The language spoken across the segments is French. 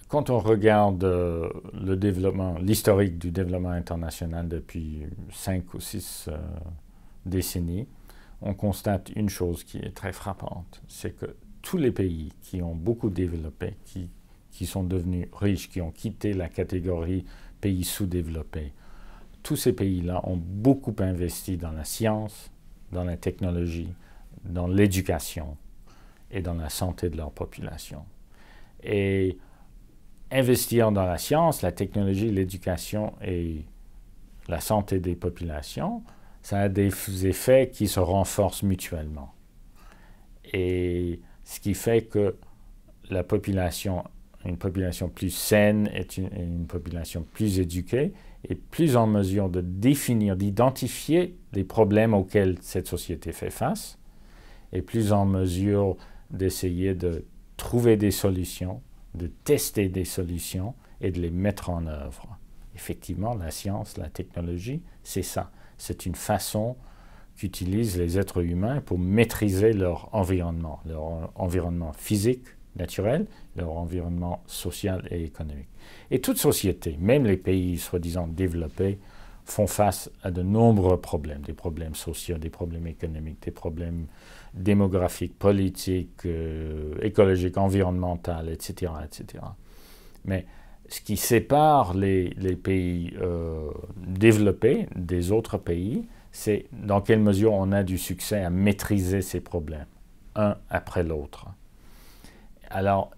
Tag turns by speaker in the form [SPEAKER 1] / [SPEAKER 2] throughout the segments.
[SPEAKER 1] Quand on regarde le développement, l'historique du développement international depuis 5 ou 6 décennies, on constate une chose qui est très frappante, c'est que tous les pays qui ont beaucoup développé, qui sont devenus riches, qui ont quitté la catégorie pays sous-développés, tous ces pays-là ont beaucoup investi dans la science, dans la technologie, dans l'éducation et dans la santé de leur population. Et investir dans la science, la technologie, l'éducation et la santé des populations, ça a des effets qui se renforcent mutuellement. Et ce qui fait que la population, une population plus saine est une population plus éduquée et plus en mesure de définir, d'identifier les problèmes auxquels cette société fait face et plus en mesure d'essayer de trouver des solutions, de tester des solutions et de les mettre en œuvre. Effectivement, la science, la technologie, c'est ça. C'est une façon qu'utilisent les êtres humains pour maîtriser leur environnement physique, naturel, leur environnement social et économique. Et toute société, même les pays soi-disant développés, font face à de nombreux problèmes, des problèmes sociaux, des problèmes économiques, des problèmes démographiques, politiques, écologiques, environnementaux, etc., etc. Mais ce qui sépare les pays développés des autres pays, c'est dans quelle mesure on a du succès à maîtriser ces problèmes, un après l'autre. Alors,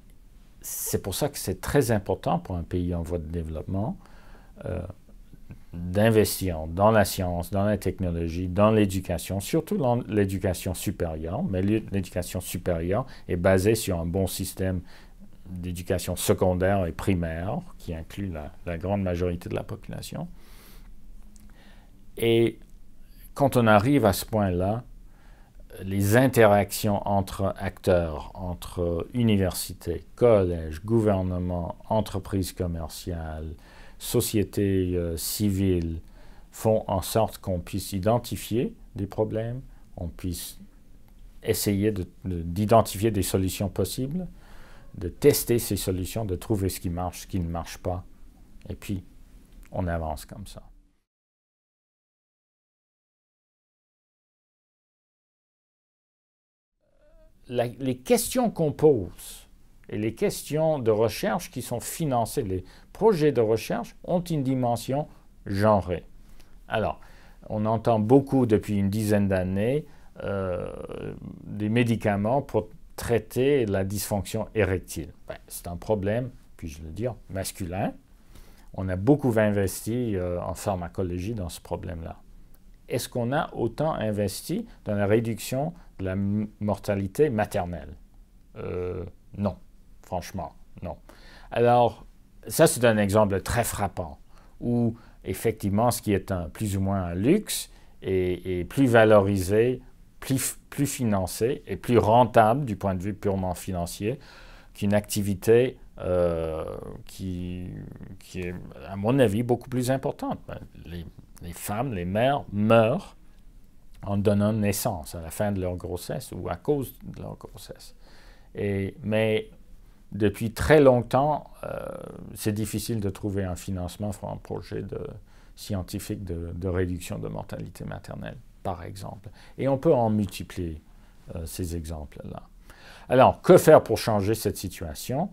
[SPEAKER 1] c'est pour ça que c'est très important pour un pays en voie de développement d'investir dans la science, dans la technologie, dans l'éducation, surtout dans l'éducation supérieure, mais l'éducation supérieure est basée sur un bon système d'éducation secondaire et primaire, qui inclut la grande majorité de la population. Et quand on arrive à ce point-là, les interactions entre acteurs, entre universités, collèges, gouvernements, entreprises commerciales, sociétés civiles, font en sorte qu'on puisse identifier des problèmes, on puisse essayer d'identifier des solutions possibles, de tester ces solutions, de trouver ce qui marche, ce qui ne marche pas, et puis on avance comme ça. Les questions qu'on pose et les questions de recherche qui sont financées, les projets de recherche ont une dimension genrée. Alors, on entend beaucoup depuis une dizaine d'années des médicaments pour traiter la dysfonction érectile. Ben, c'est un problème, puis-je le dire, masculin. On a beaucoup investi en pharmacologie dans ce problème-là. Est-ce qu'on a autant investi dans la réduction de la mortalité maternelle? Non, franchement, non. Alors, ça c'est un exemple très frappant, où effectivement ce qui est plus ou moins un luxe est plus valorisé, plus financé et plus rentable du point de vue purement financier qu'une activité qui est, à mon avis, beaucoup plus importante. Les femmes, les mères meurent en donnant naissance à la fin de leur grossesse ou à cause de leur grossesse. Mais depuis très longtemps, c'est difficile de trouver un financement pour un projet scientifique de réduction de mortalité maternelle, par exemple. Et on peut en multiplier ces exemples-là. Alors, que faire pour changer cette situation?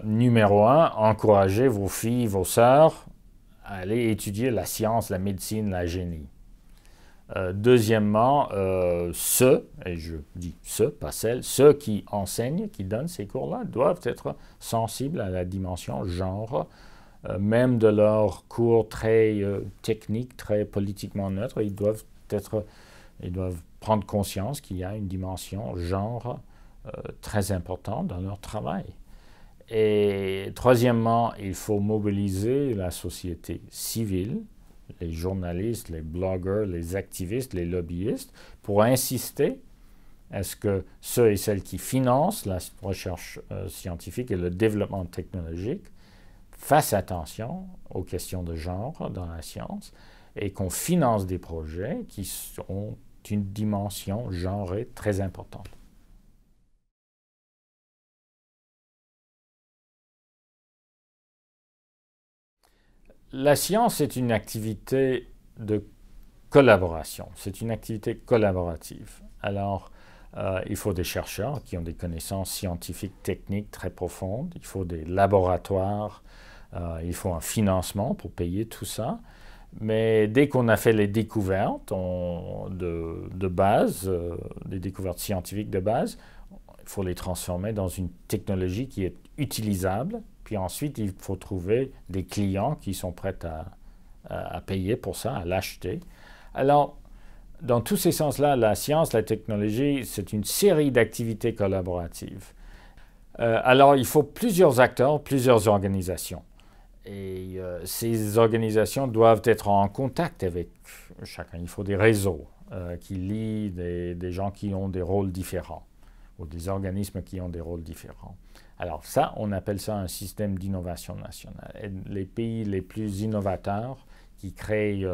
[SPEAKER 1] Numéro 1, encouragez vos filles, vos sœurs à aller étudier la science, la médecine, la génie. Deuxièmement, et je dis ceux, pas celles, ceux qui enseignent, qui donnent ces cours-là, doivent être sensibles à la dimension genre, même de leurs cours très techniques, très politiquement neutres, ils doivent prendre conscience qu'il y a une dimension genre très importante dans leur travail. Et troisièmement, il faut mobiliser la société civile, les journalistes, les blogueurs, les activistes, les lobbyistes, pour insister à ce que ceux et celles qui financent la recherche scientifique et le développement technologique fassent attention aux questions de genre dans la science et qu'on finance des projets qui ont une dimension genrée très importante. La science est une activité de collaboration, c'est une activité collaborative. Alors, il faut des chercheurs qui ont des connaissances scientifiques, techniques très profondes, il faut des laboratoires, il faut un financement pour payer tout ça. Mais dès qu'on a fait les découvertes de base, des découvertes scientifiques de base, il faut les transformer dans une technologie qui est utilisable. Puis ensuite, il faut trouver des clients qui sont prêts à payer pour ça, à l'acheter. Alors, dans tous ces sens-là, la science, la technologie, c'est une série d'activités collaboratives. Alors, il faut plusieurs acteurs, plusieurs organisations. Et ces organisations doivent être en contact avec chacun. Il faut des réseaux qui lient des gens qui ont des rôles différents ou des organismes qui ont des rôles différents. Alors ça, on appelle ça un système d'innovation nationale. Et les pays les plus innovateurs qui créent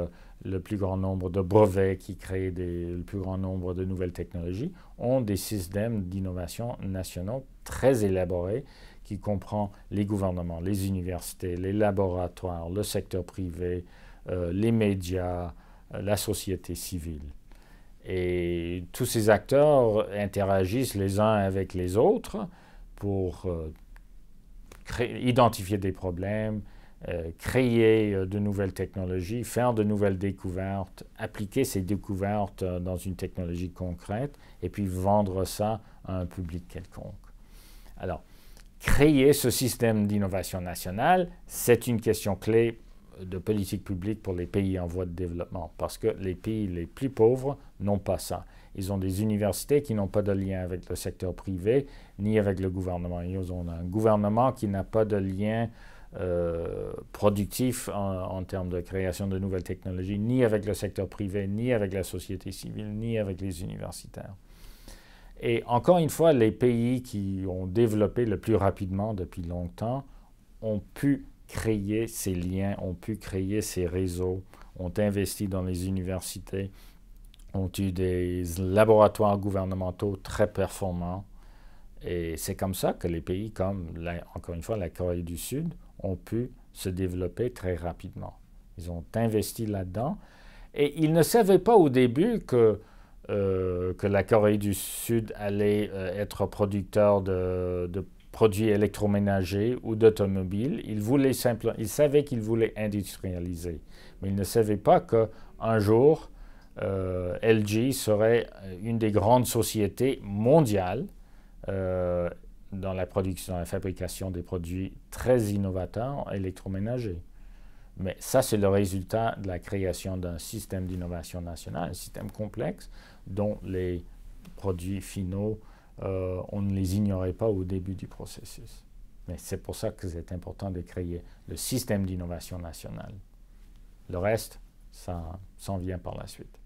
[SPEAKER 1] le plus grand nombre de brevets, qui créent le plus grand nombre de nouvelles technologies, ont des systèmes d'innovation nationaux très élaborés qui comprend les gouvernements, les universités, les laboratoires, le secteur privé, les médias, la société civile. Et tous ces acteurs interagissent les uns avec les autres pour identifier des problèmes, créer de nouvelles technologies, faire de nouvelles découvertes, appliquer ces découvertes dans une technologie concrète et puis vendre ça à un public quelconque. Alors, créer ce système d'innovation nationale, c'est une question clé de politique publique pour les pays en voie de développement, parce que les pays les plus pauvres n'ont pas ça. Ils ont des universités qui n'ont pas de lien avec le secteur privé, ni avec le gouvernement. Ils ont un gouvernement qui n'a pas de lien productif en termes de création de nouvelles technologies, ni avec le secteur privé, ni avec la société civile, ni avec les universitaires. Et encore une fois, les pays qui ont développé le plus rapidement depuis longtemps ont pu créer ces liens, ont pu créer ces réseaux, ont investi dans les universités, ont eu des laboratoires gouvernementaux très performants. Et c'est comme ça que les pays comme, encore une fois, la Corée du Sud ont pu se développer très rapidement. Ils ont investi là-dedans et ils ne savaient pas au début que la Corée du Sud allait être producteur de produits électroménagers ou d'automobiles. Ils savaient qu'ils voulaient industrialiser, mais ils ne savaient pas qu'un jour, LG serait une des grandes sociétés mondiales dans la production, dans la fabrication des produits très innovateurs électroménagers. Mais ça, c'est le résultat de la création d'un système d'innovation nationale, un système complexe dont les produits finaux, on ne les ignorait pas au début du processus. Mais c'est pour ça que c'est important de créer le système d'innovation nationale. Le reste, ça s'en vient par la suite.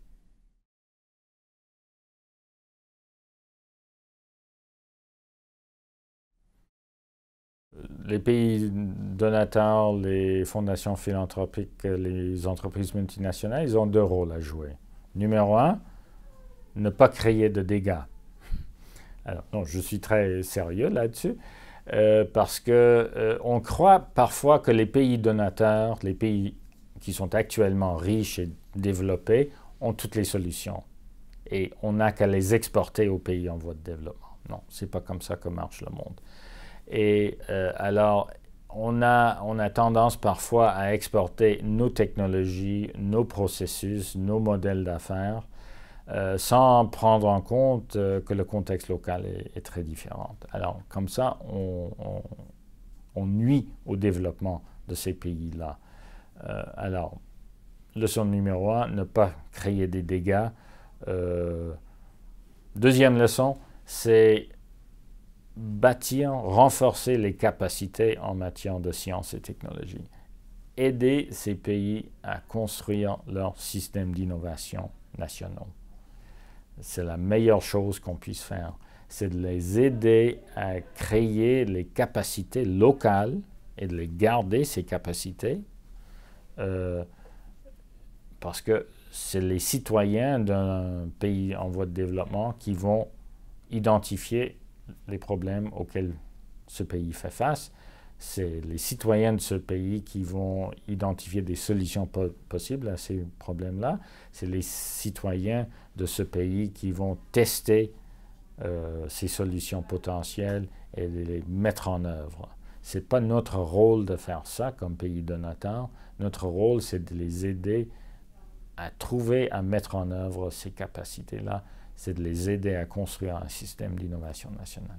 [SPEAKER 1] Les pays donateurs, les fondations philanthropiques, les entreprises multinationales, ils ont deux rôles à jouer. Numéro un, ne pas créer de dégâts. Alors, non, je suis très sérieux là-dessus, parce qu'on croit parfois que les pays donateurs, les pays qui sont actuellement riches et développés, ont toutes les solutions. Et on n'a qu'à les exporter aux pays en voie de développement. Non, ce n'est pas comme ça que marche le monde. Et alors, on a tendance parfois à exporter nos technologies, nos processus, nos modèles d'affaires, sans prendre en compte que le contexte local est très différent. Alors, comme ça, on nuit au développement de ces pays-là. Alors, leçon numéro un, ne pas créer des dégâts. Deuxième leçon, c'est bâtir, renforcer les capacités en matière de sciences et technologies. Aider ces pays à construire leurs systèmes d'innovation nationaux. C'est la meilleure chose qu'on puisse faire. C'est de les aider à créer les capacités locales et de les garder, ces capacités, parce que c'est les citoyens d'un pays en voie de développement qui vont identifier les problèmes auxquels ce pays fait face. c'est les citoyens de ce pays qui vont identifier des solutions possibles à ces problèmes-là. C'est les citoyens de ce pays qui vont tester ces solutions potentielles et les mettre en œuvre. Ce n'est pas notre rôle de faire ça comme pays donateur. Notre rôle, c'est de les aider à trouver, à mettre en œuvre ces capacités-là. C'est de les aider à construire un système d'innovation nationale.